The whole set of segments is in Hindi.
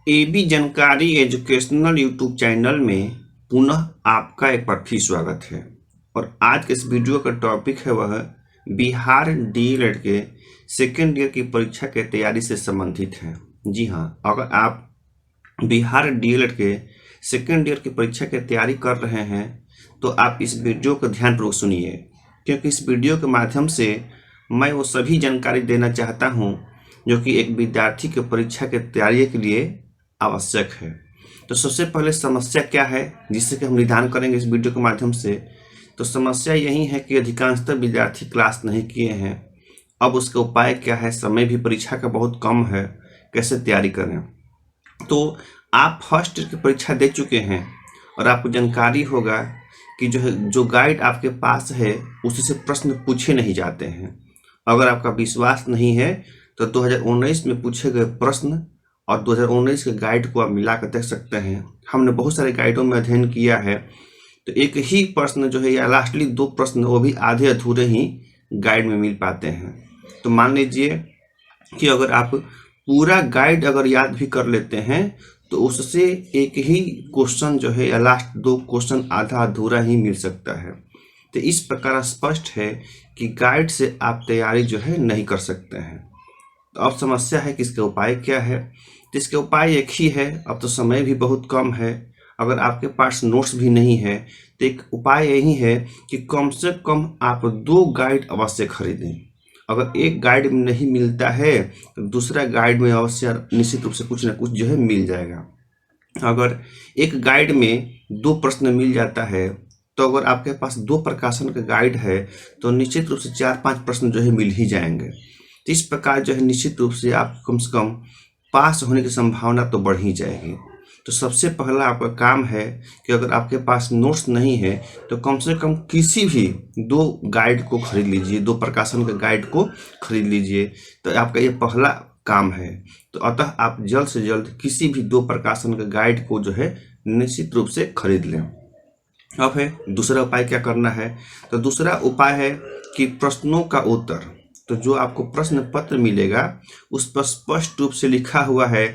एबी जानकारी एजुकेशनल यूट्यूब चैनल में पुनः आपका एक बार फिर स्वागत है। और आज के इस वीडियो का टॉपिक है वह बिहार डीएलएड के सेकेंड ईयर की परीक्षा के तैयारी से संबंधित है। जी हाँ, अगर आप बिहार डीएलएड के सेकेंड ईयर की परीक्षा की तैयारी कर रहे हैं तो आप इस वीडियो को ध्यानपूर्वक सुनिए, क्योंकि इस वीडियो के माध्यम से मैं वो सभी जानकारी देना चाहता हूँ जो कि एक विद्यार्थी के परीक्षा के तैयारी के लिए आवश्यक है। तो सबसे पहले समस्या क्या है जिससे कि हम निदान करेंगे इस वीडियो के माध्यम से। तो समस्या यही है कि अधिकांशतः विद्यार्थी क्लास नहीं किए हैं। अब उसका उपाय क्या है, समय भी परीक्षा का बहुत कम है, कैसे तैयारी करें। तो आप फर्स्ट ईयर की परीक्षा दे चुके हैं और आपको जानकारी होगा कि जो गाइड आपके पास है उसी से प्रश्न पूछे नहीं जाते हैं। अगर आपका विश्वास नहीं है तो 2019 में पूछे गए प्रश्न और 2019 के गाइड को आप मिला कर देख सकते हैं। हमने बहुत सारे गाइडों में अध्ययन किया है, तो एक ही प्रश्न जो है या लास्टली दो प्रश्न वो भी आधे अधूरे ही गाइड में मिल पाते हैं। तो मान लीजिए कि अगर आप पूरा गाइड अगर याद भी कर लेते हैं तो उससे एक ही क्वेश्चन जो है या लास्ट दो क्वेश्चन आधा अधूरा ही मिल सकता है। तो इस प्रकार स्पष्ट है कि गाइड से आप तैयारी जो है नहीं कर सकते हैं। तो अब समस्या है कि इसका उपाय क्या है। तो इसका उपाय एक ही है, अब तो समय भी बहुत कम है। अगर आपके पास नोट्स भी नहीं है तो एक उपाय यही है कि कम से कम आप 2 गाइड अवश्य खरीदें। अगर एक गाइड में नहीं मिलता है तो दूसरा गाइड में अवश्य निश्चित रूप से कुछ ना कुछ जो है मिल जाएगा। अगर एक गाइड में 2 प्रश्न मिल जाता है तो अगर आपके पास 2 प्रकाशन का गाइड है तो निश्चित रूप से 4-5 प्रश्न जो है मिल ही जाएंगे। तो इस प्रकार जो है निश्चित रूप से आप कम से कम पास होने की संभावना तो बढ़ ही जाएगी। तो सबसे पहला आपका काम है कि अगर आपके पास नोट्स नहीं है तो कम से कम किसी भी 2 गाइड को खरीद लीजिए, 2 प्रकाशन के गाइड को खरीद लीजिए। तो आपका ये पहला काम है। तो अतः आप जल्द से जल्द किसी भी 2 प्रकाशन के गाइड को जो है निश्चित रूप से खरीद लें। अब है दूसरा उपाय क्या करना है। तो दूसरा उपाय है कि प्रश्नों का उत्तर, तो जो आपको प्रश्न पत्र मिलेगा उस पर स्पष्ट रूप से लिखा हुआ है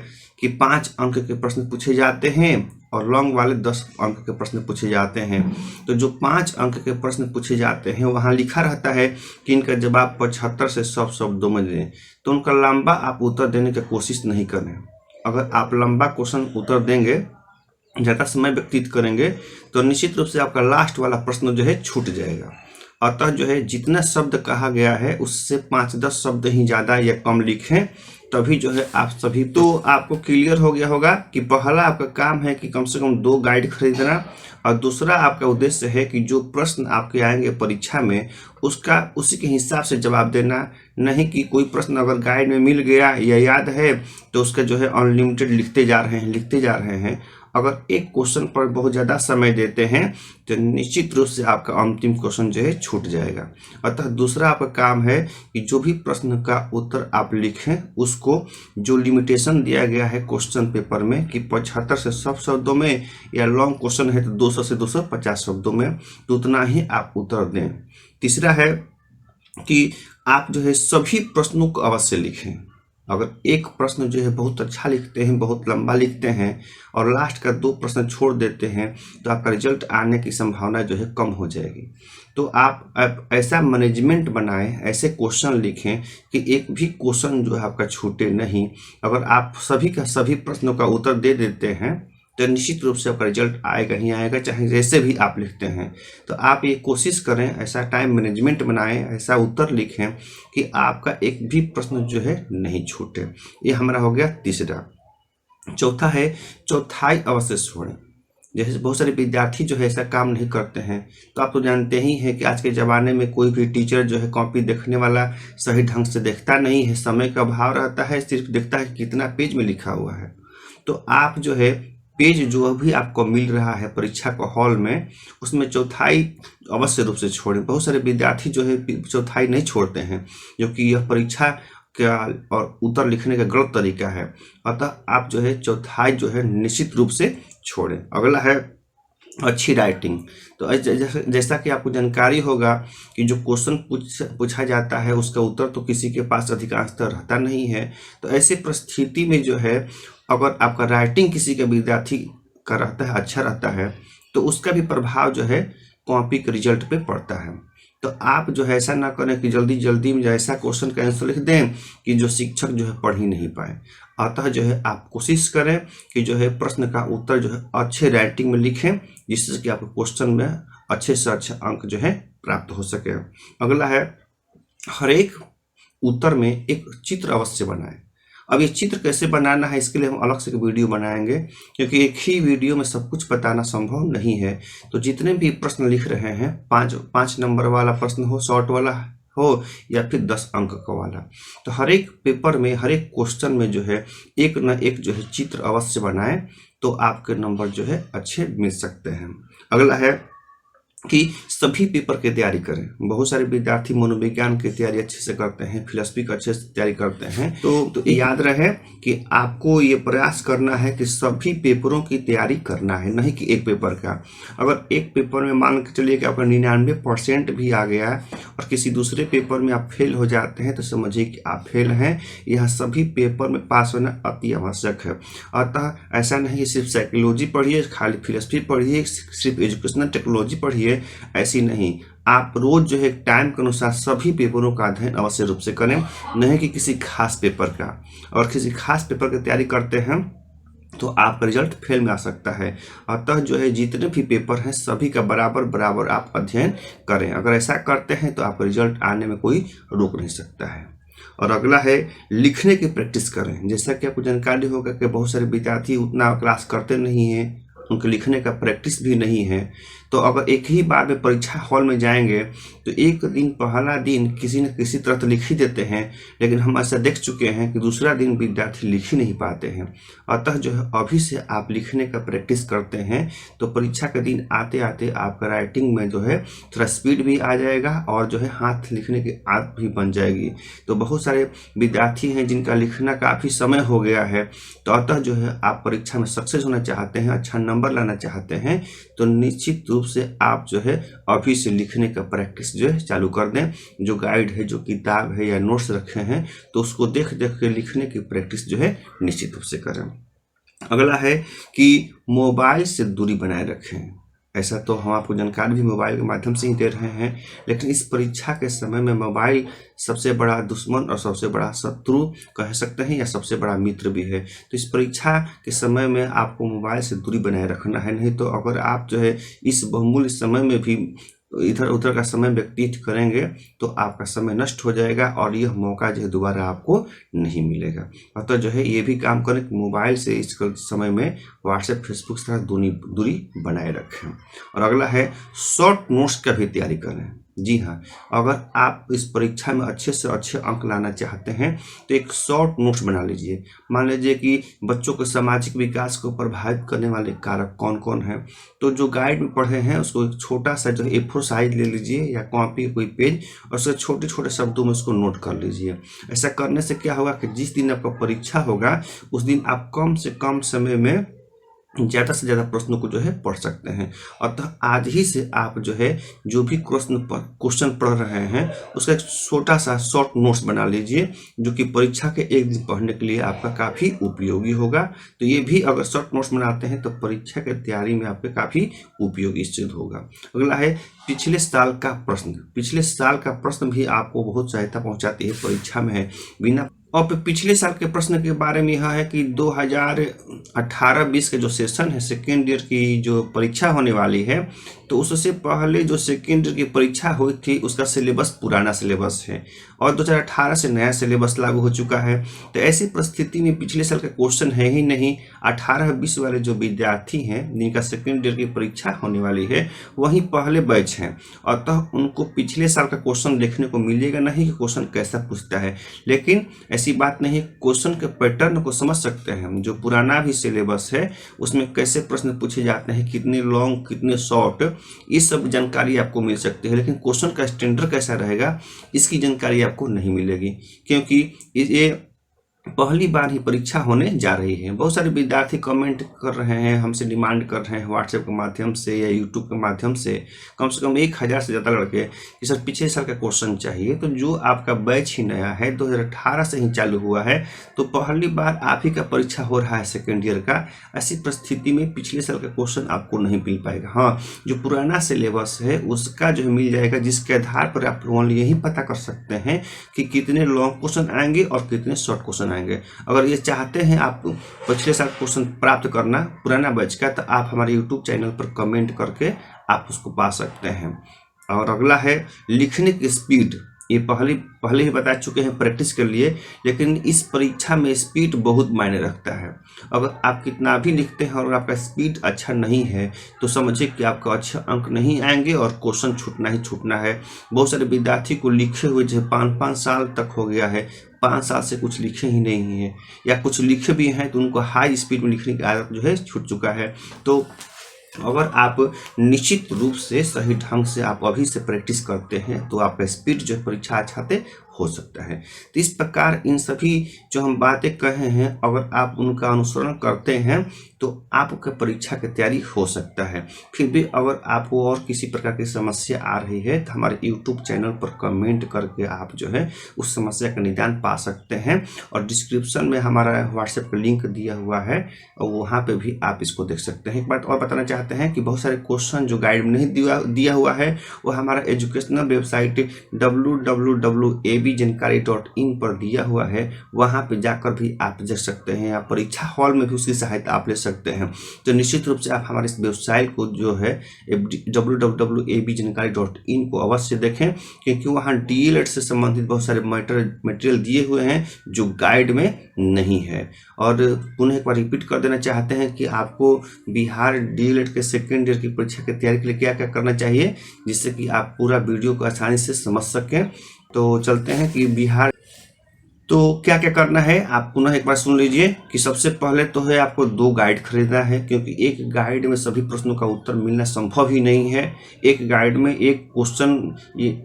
कि 5 अंक के प्रश्न पूछे जाते हैं और लॉन्ग वाले 10 अंक के प्रश्न पूछे जाते हैं। तो जो 5 अंक के प्रश्न पूछे जाते हैं वहाँ लिखा रहता है कि इनका जवाब 75 से 100 शब्दों में दें। तो उनका लंबा आप उत्तर देने की कोशिश नहीं करें। अगर आप लंबा क्वेश्चन उत्तर देंगे, ज़्यादा समय व्यतीत करेंगे तो निश्चित रूप से आपका लास्ट वाला प्रश्न जो है छूट जाएगा। अतः जो है जितना शब्द कहा गया है उससे 5-10 शब्द ही ज़्यादा या कम लिखें, तभी जो है आप सभी। तो आपको क्लियर हो गया होगा कि पहला आपका काम है कि कम से कम 2 गाइड खरीदना, और दूसरा आपका उद्देश्य है कि जो प्रश्न आपके आएंगे परीक्षा में उसका उसी के हिसाब से जवाब देना। नहीं कि कोई प्रश्न अगर गाइड में मिल गया या याद है तो उसका जो है अनलिमिटेड लिखते जा रहे हैं। अगर एक क्वेश्चन पर बहुत ज़्यादा समय देते हैं तो निश्चित रूप से आपका अंतिम क्वेश्चन जो है छूट जाएगा। अतः दूसरा आपका काम है कि जो भी प्रश्न का उत्तर आप लिखें उसको जो लिमिटेशन दिया गया है क्वेश्चन पेपर में कि 75 से 100 शब्दों में, या लॉन्ग क्वेश्चन है तो 200 से 250 शब्दों में, तो उतना ही आप उत्तर दें। तीसरा है कि आप जो है सभी प्रश्नों को अवश्य लिखें। अगर एक प्रश्न जो है बहुत अच्छा लिखते हैं, बहुत लंबा लिखते हैं और लास्ट का 2 प्रश्न छोड़ देते हैं तो आपका रिजल्ट आने की संभावना जो है कम हो जाएगी। तो आप ऐसा मैनेजमेंट बनाएं, ऐसे क्वेश्चन लिखें कि एक भी क्वेश्चन जो है आपका छूटे नहीं। अगर आप सभी का सभी प्रश्नों का उत्तर दे देते हैं तो निश्चित रूप से आपका रिजल्ट आएगा ही आएगा, चाहे जैसे भी आप लिखते हैं। तो आप ये कोशिश करें, ऐसा टाइम मैनेजमेंट बनाएं, ऐसा उत्तर लिखें कि आपका एक भी प्रश्न जो है नहीं छूटे। ये हमारा हो गया तीसरा। चौथा है चौथाई अवश्य छोड़ें। जैसे बहुत सारे विद्यार्थी जो है ऐसा काम नहीं करते हैं। तो आप तो जानते ही हैं कि आज के ज़माने में कोई भी टीचर जो है कॉपी देखने वाला सही ढंग से देखता नहीं है, समय का अभाव रहता है, सिर्फ देखता है कि कितना पेज में लिखा हुआ है। तो आप जो है पेज जो भी आपको मिल रहा है परीक्षा का हॉल में उसमें चौथाई अवश्य रूप से छोड़ें। बहुत सारे विद्यार्थी जो है चौथाई नहीं छोड़ते हैं, जो कि यह परीक्षा का और उत्तर लिखने का गलत तरीका है। अतः आप जो है चौथाई जो है निश्चित रूप से छोड़ें। अगला है अच्छी राइटिंग। तो जैसा कि आपको जानकारी होगा कि जो क्वेश्चन पूछा जाता है उसका उत्तर तो किसी के पास अधिकांशतः रहता नहीं है। तो ऐसी परिस्थिति में जो है, अगर आपका राइटिंग किसी का विद्यार्थी का रहता है, अच्छा रहता है, तो उसका भी प्रभाव जो है कॉपी के रिजल्ट पे पड़ता है। तो आप जो है ऐसा ना करें कि जल्दी जल्दी में ऐसा क्वेश्चन का आंसर लिख दें कि जो शिक्षक जो है पढ़ ही नहीं पाए। अतः जो है आप कोशिश करें कि जो है प्रश्न का उत्तर जो है अच्छे राइटिंग में लिखें, जिससे कि आपको क्वेश्चन में अच्छे से अच्छे अंक जो है प्राप्त हो सके। अगला है, हर एक उत्तर में एक चित्र अवश्य बनाएं। अब ये चित्र कैसे बनाना है इसके लिए हम अलग से एक वीडियो बनाएंगे, क्योंकि एक ही वीडियो में सब कुछ बताना संभव नहीं है। तो जितने भी प्रश्न लिख रहे हैं, 5 नंबर वाला प्रश्न हो, शॉर्ट वाला हो या फिर 10 अंक का वाला, तो हर एक पेपर में, हर एक क्वेश्चन में जो है एक न एक जो है चित्र अवश्य बनाएं, तो आपके नंबर जो है अच्छे मिल सकते हैं। अगला है कि सभी पेपर की तैयारी करें। बहुत सारे विद्यार्थी मनोविज्ञान की तैयारी अच्छे से करते हैं, फिलोसफी का अच्छे से तैयारी करते हैं। तो याद रहे कि आपको ये प्रयास करना है कि सभी पेपरों की तैयारी करना है, नहीं कि एक पेपर का। अगर एक पेपर में मान के चलिए कि आपका 99% भी आ गया और किसी दूसरे पेपर में आप फेल हो जाते हैं, तो समझिए कि आप फेल हैं। यह सभी पेपर में पास होना अति आवश्यक है। अतः ऐसा नहीं कि सिर्फ साइकोलॉजी पढ़िए, खाली फिलोसफी पढ़िए, सिर्फ एजुकेशनल टेक्नोलॉजी पढ़िए, ऐसी नहीं। आप रोज जो है टाइम के अनुसार सभी पेपरों का अध्ययन अवश्य रूप से करें, नहीं कि किसी खास पेपर का। और किसी खास पेपर की तैयारी करते हैं तो आपका रिजल्ट फेल में आ सकता है। अतः जो है जितने भी पेपर हैं सभी का बराबर बराबर आप अध्ययन करें। अगर ऐसा करते हैं तो आपका रिजल्ट आने में कोई रोक नहीं सकता है। और अगला है, लिखने की प्रैक्टिस करें। जैसा कि आपको जानकारी होगा कि बहुत सारे विद्यार्थी उतना क्लास करते नहीं हैं, उनके लिखने का प्रैक्टिस भी नहीं है। तो अगर एक ही बार में परीक्षा हॉल में जाएंगे तो एक दिन, पहला दिन किसी न किसी तरह तो लिख ही देते हैं, लेकिन हम ऐसा देख चुके हैं कि दूसरा दिन विद्यार्थी लिख ही नहीं पाते हैं। अतः जो है अभी से आप लिखने का प्रैक्टिस करते हैं तो परीक्षा के दिन आते आते आपका राइटिंग में जो है थोड़ा स्पीड भी आ जाएगा और जो है हाथ लिखने की आदत भी बन जाएगी। तो बहुत सारे विद्यार्थी हैं जिनका लिखना काफ़ी समय हो गया है, तो अतः जो है आप परीक्षा में सक्सेस होना चाहते हैं, अच्छा नंबर लाना चाहते हैं, तो निश्चित रूप से आप जो है अभी से लिखने का प्रैक्टिस जो है चालू कर दें। जो गाइड है, जो किताब है या नोट्स रखे हैं, तो उसको देख देख के लिखने की प्रैक्टिस जो है निश्चित रूप से करें। अगला है कि मोबाइल से दूरी बनाए रखें। ऐसा तो हम आपको जानकारी भी मोबाइल के माध्यम से ही दे रहे हैं, लेकिन इस परीक्षा के समय में मोबाइल सबसे बड़ा दुश्मन और सबसे बड़ा शत्रु कह सकते हैं, या सबसे बड़ा मित्र भी है। तो इस परीक्षा के समय में आपको मोबाइल से दूरी बनाए रखना है। नहीं तो अगर आप जो है इस बहुमूल्य समय में भी इधर उधर का समय व्यतीत करेंगे तो आपका समय नष्ट हो जाएगा और यह मौका जो है दोबारा आपको नहीं मिलेगा। अतः जो है ये भी काम करें कि मोबाइल से इस समय में व्हाट्सएप, फेसबुक से दूरी बनाए रखें। और अगला है, शॉर्ट नोट्स का भी तैयारी करें। जी हाँ, अगर आप इस परीक्षा में अच्छे से अच्छे अंक लाना चाहते हैं तो एक शॉर्ट नोट्स बना लीजिए। मान लीजिए कि बच्चों के सामाजिक विकास को प्रभावित करने वाले कारक कौन कौन हैं, तो जो गाइड में पढ़े हैं उसको एक छोटा सा जो A4 साइज ले लीजिए या कॉपी कोई पेज, और उसके छोटे छोटे शब्दों में उसको नोट कर लीजिए। ऐसा करने से क्या होगा कि जिस दिन आपका परीक्षा होगा उस दिन आप कम से कम समय में ज़्यादा से ज़्यादा प्रश्नों को जो है पढ़ सकते हैं। अतः आज ही से आप जो है जो भी क्वेश्चन पढ़ रहे हैं उसका एक छोटा सा शॉर्ट नोट्स बना लीजिए, जो कि परीक्षा के एक दिन पढ़ने के लिए आपका काफ़ी उपयोगी होगा। तो ये भी अगर शॉर्ट नोट्स बनाते हैं तो परीक्षा की तैयारी में आपके काफ़ी उपयोगी सिद्ध होगा। अगला है, पिछले साल का प्रश्न। पिछले साल का प्रश्न भी आपको बहुत सहायता पहुँचाती है परीक्षा में है बिना। और पिछले साल के प्रश्न के बारे में यह है कि 2018-20 के जो सेशन है, सेकेंड ईयर की जो परीक्षा होने वाली है, तो उससे पहले जो सेकेंड ईयर की परीक्षा हुई थी उसका सिलेबस पुराना सिलेबस है और 2018 से नया सिलेबस लागू हो चुका है। तो ऐसी परिस्थिति में पिछले साल का क्वेश्चन है ही नहीं। 18-20 वाले जो विद्यार्थी हैं जिनका सेकेंड ईयर की परीक्षा होने वाली है वही पहले बैच हैं, अतः उनको पिछले साल का क्वेश्चन देखने को मिलेगा नहीं कि क्वेश्चन कैसा पूछता है। लेकिन ऐसी बात नहीं, क्वेश्चन के पैटर्न को समझ सकते हैं। जो पुराना भी सिलेबस है उसमें कैसे प्रश्न पूछे जाते हैं, कितने लॉन्ग कितने शॉर्ट, ये सब जानकारी आपको मिल सकती है। लेकिन क्वेश्चन का स्टैंडर्ड कैसा रहेगा इसकी जानकारी आपको नहीं मिलेगी, क्योंकि ये पहली बार ही परीक्षा होने जा रही है। बहुत सारे विद्यार्थी कमेंट कर रहे हैं, हमसे डिमांड कर रहे हैं व्हाट्सएप के माध्यम से या यूट्यूब के माध्यम से कम 1000 से ज़्यादा लड़के कि सर पिछले साल का क्वेश्चन चाहिए। तो जो आपका बैच ही नया है, 2018 से ही चालू हुआ है, तो पहली बार आप ही का परीक्षा हो रहा है सेकेंड ईयर का। ऐसी परिस्थिति में पिछले साल का क्वेश्चन आपको नहीं मिल पाएगा। हाँ, जो पुराना सिलेबस है उसका जो मिल जाएगा, जिसके आधार पर आप ओनली यही पता कर सकते हैं कि कितने लॉन्ग क्वेश्चन आएंगे और कितने शॉर्ट क्वेश्चन आएंगे। अगर ये चाहते हैं आप पिछले साल क्वेश्चन प्राप्त करना पुराना बैच का, तो आप हमारे यूट्यूब चैनल पर कमेंट करके आप उसको पा सकते हैं। और अगला है लिखने की स्पीड। ये पहले ही बता चुके हैं प्रैक्टिस के लिए, लेकिन इस परीक्षा में स्पीड बहुत मायने रखता है। अगर आप कितना भी लिखते हैं और आपका स्पीड अच्छा नहीं है तो समझिए कि आपका अच्छे अंक नहीं आएंगे और क्वेश्चन छूटना ही छूटना है। बहुत सारे विद्यार्थी को लिखे हुए जो 5-5 साल तक हो गया है, 5 साल से कुछ लिखे ही नहीं है, या कुछ लिखे भी हैं तो उनको हाई स्पीड में लिखने की आदत जो है छूट चुका है। तो अगर आप निश्चित रूप से सही ढंग से आप अभी से प्रैक्टिस करते हैं तो आपका स्पीड जो परीक्षा अच्छाते हो सकता है। तो इस प्रकार इन सभी जो हम बातें कहे हैं, अगर आप उनका अनुसरण करते हैं तो आपका परीक्षा की तैयारी हो सकता है। फिर भी अगर आपको और किसी प्रकार की समस्या आ रही है तो हमारे यूट्यूब चैनल पर कमेंट करके आप जो है उस समस्या का निदान पा सकते हैं। और डिस्क्रिप्शन में हमारा व्हाट्सएप का लिंक दिया हुआ है और वहाँ पे भी आप इसको देख सकते हैं। एक बात और बताना चाहते हैं कि बहुत सारे क्वेश्चन जो गाइड में नहीं दिया हुआ है वो हमारा एजुकेशनल वेबसाइट www.abjanकारी.in पर दिया हुआ है, वहाँ पे जाकर भी आप देख सकते हैं, या परीक्षा हॉल में भी उसकी सहायता आप ले सकते हैं। तो निश्चित रूप से आप हमारे इस वेबसाइट को जो है www.abjanकारी.in को अवश्य देखें, क्योंकि वहाँ डीएलएड से संबंधित बहुत सारे मटेरियल दिए हुए हैं जो गाइड में नहीं है। और पुनः एक बार रिपीट कर देना चाहते हैं कि आपको बिहार डीएलएड के सेकेंड ईयर की परीक्षा की तैयारी के लिए क्या क्या करना चाहिए, जिससे कि आप पूरा वीडियो को आसानी से समझ सकें। तो चलते हैं कि बिहार तो क्या क्या करना है, आप पुनः एक बार सुन लीजिए कि सबसे पहले तो है आपको 2 गाइड खरीदना है, क्योंकि एक गाइड में सभी प्रश्नों का उत्तर मिलना संभव ही नहीं है। एक गाइड में एक क्वेश्चन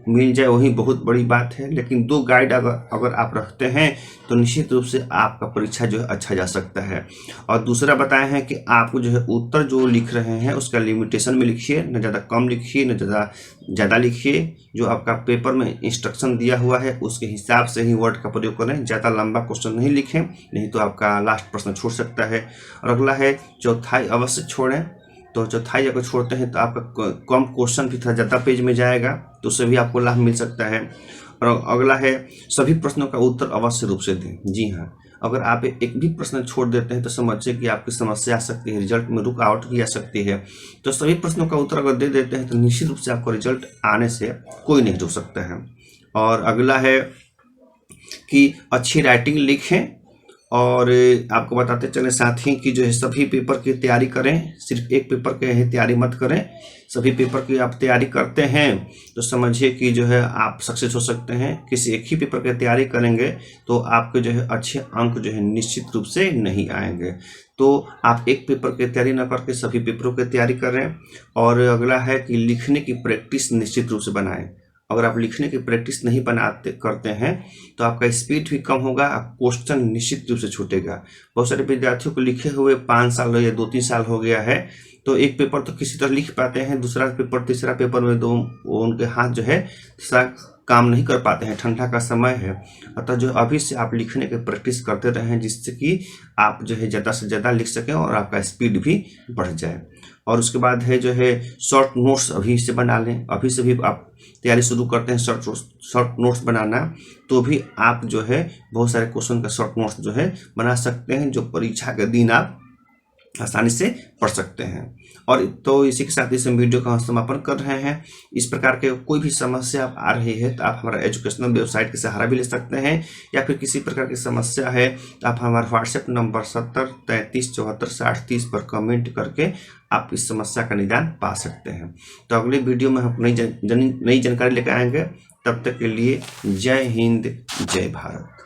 मिल जाए वही बहुत बड़ी बात है, लेकिन 2 गाइड अगर आप रखते हैं तो निश्चित रूप से आपका परीक्षा जो है अच्छा जा सकता है। और दूसरा बताया है कि आपको जो है उत्तर जो लिख रहे हैं उसका लिमिटेशन में लिखिए, न ज़्यादा कम लिखिए न ज़्यादा लिखिए। जो आपका पेपर में इंस्ट्रक्शन दिया हुआ है उसके हिसाब से ही वर्ड का प्रयोग करें, ज़्यादा लंबा क्वेश्चन नहीं लिखें, नहीं तो आपका लास्ट प्रश्न छूट सकता है। और अगला है चौथाई अवश्य छोड़ें। तो चौथाई अगर छोड़ते हैं तो आपका कम क्वेश्चन भी थोड़ा ज़्यादा पेज में जाएगा, तो उससे भी आपको लाभ मिल सकता है। और अगला है सभी प्रश्नों का उत्तर अवश्य रूप से दें। जी हाँ, अगर आप एक भी प्रश्न छोड़ देते हैं तो समझिए कि आपकी समस्या आ सकती है, रिजल्ट में रुकावट भी आ सकती है। तो सभी प्रश्नों का उत्तर अगर दे देते हैं तो निश्चित रूप से आपको रिजल्ट आने से कोई नहीं रोक सकता है। और अगला है कि अच्छी राइटिंग लिखें। और आपको बताते चले साथ ही कि जो है सभी पेपर की तैयारी करें, सिर्फ एक पेपर के ही तैयारी मत करें। सभी पेपर की आप तैयारी करते हैं तो समझिए कि जो है आप सक्सेस हो सकते हैं। किसी एक ही पेपर की तैयारी करेंगे तो आपके जो है अच्छे अंक जो है निश्चित रूप से नहीं आएंगे। तो आप एक पेपर की तैयारी न करके सभी पेपरों की तैयारी करें। और अगला है कि लिखने की प्रैक्टिस निश्चित रूप से बनाएं। अगर आप लिखने की प्रैक्टिस नहीं करते हैं तो आपका स्पीड भी कम होगा, क्वेश्चन निश्चित रूप से छूटेगा। बहुत सारे विद्यार्थियों को लिखे हुए 5 साल या 2-3 साल हो गया है, तो एक पेपर तो किसी तरह लिख पाते हैं, दूसरा पेपर तीसरा पेपर में उनके हाथ जो है काम नहीं कर पाते हैं, ठंडा का समय है। अतः जो अभी से आप लिखने की प्रैक्टिस करते रहें, जिससे कि आप जो है ज़्यादा से ज़्यादा लिख सकें और आपका स्पीड भी बढ़ जाए। और उसके बाद है जो है शॉर्ट नोट्स अभी से बना लें। अभी से भी आप तैयारी शुरू करते हैं शॉर्ट नोट्स बनाना, तो भी आप जो है बहुत सारे क्वेश्चन का शॉर्ट नोट्स जो है बना सकते हैं, जो परीक्षा के दिन आप आसानी से पढ़ सकते हैं। और तो इसी के साथ इस वीडियो का समापन कर रहे हैं। इस प्रकार के कोई भी समस्या आप आ रही है तो आप हमारा एजुकेशनल वेबसाइट का सहारा भी ले सकते हैं, या फिर किसी प्रकार की समस्या है तो आप हमारा व्हाट्सएप नंबर 70 33 74 60 30 पर कमेंट करके आप इस समस्या का निदान पा सकते हैं। तो अगले वीडियो में हम नई जानकारी लेकर आएंगे। तब तक के लिए जय हिंद, जय भारत।